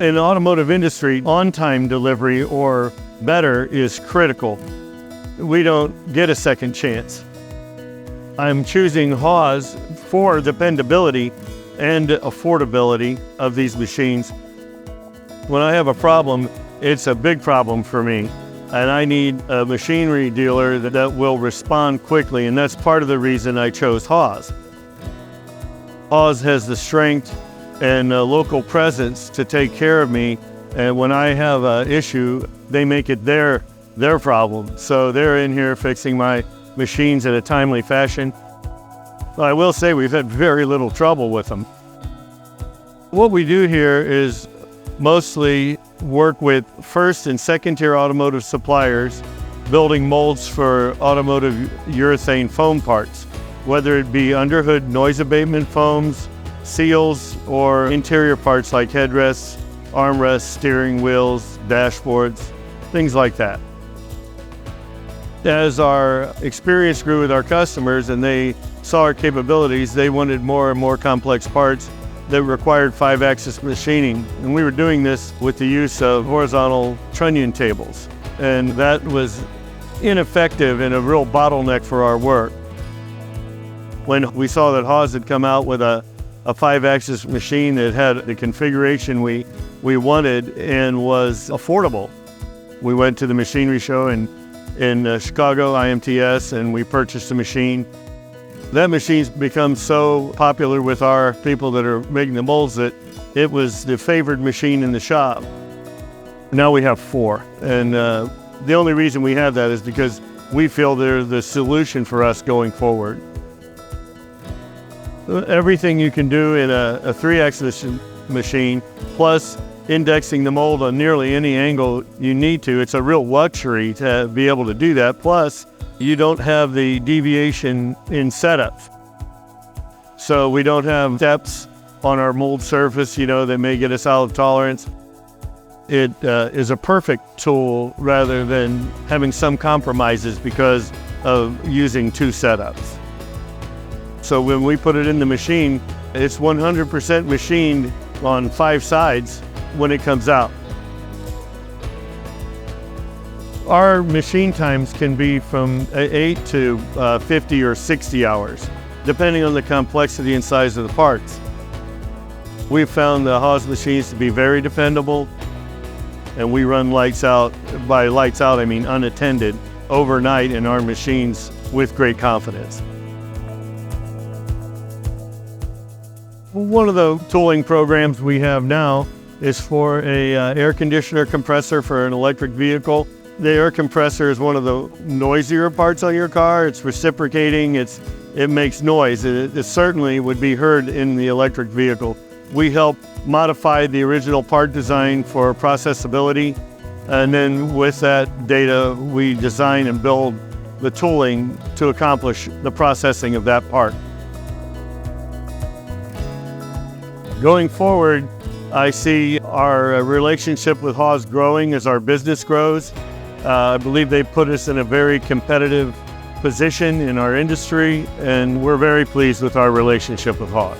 In the automotive industry, on-time delivery or better is critical. We don't get a second chance. I'm choosing Haws for dependability and affordability of these machines. When I have a problem, it's a big problem for me, and I need a machinery dealer that will respond quickly, and that's part of the reason I chose Haws. Haws has the strength and a local presence to take care of me, and when I have an issue, they make it their problem. So they're in here fixing my machines in a timely fashion. I will say we've had very little trouble with them. What we do here is mostly work with first and second tier automotive suppliers building molds for automotive urethane foam parts, whether it be underhood noise abatement foams, seals, or interior parts like headrests, armrests, steering wheels, dashboards, things like that. As our experience grew with our customers and they saw our capabilities, they wanted more and more complex parts that required 5-axis machining. And we were doing this with the use of horizontal trunnion tables. And that was ineffective and a real bottleneck for our work. When we saw that Haws had come out with a 5-axis machine that had the configuration we wanted and was affordable, we went to the machinery show in Chicago, IMTS, and we purchased a machine. That machine's become so popular with our people that are making the molds that it was the favored machine in the shop. Now we have 4, and the only reason we have that is because we feel they're the solution for us going forward. Everything you can do in a 3-axis machine, plus indexing the mold on nearly any angle you need to, it's a real luxury to be able to do that. Plus, you don't have the deviation in setup. So we don't have steps on our mold surface, that may get us out of tolerance. It is a perfect tool rather than having some compromises because of using 2 setups. So when we put it in the machine, it's 100% machined on 5 sides when it comes out. Our machine times can be from 8 to 50 or 60 hours, depending on the complexity and size of the parts. We've found the Haws machines to be very dependable, and we run lights out. By lights out, I mean unattended, overnight in our machines with great confidence. One of the tooling programs we have now is for a air conditioner compressor for an electric vehicle. The air compressor is one of the noisier parts on your car. It's reciprocating, it makes noise. It certainly would be heard in the electric vehicle. We help modify the original part design for processability, and then with that data, we design and build the tooling to accomplish the processing of that part. Going forward, I see our relationship with Haws growing as our business grows. I believe they put us in a very competitive position in our industry, and we're very pleased with our relationship with Haws.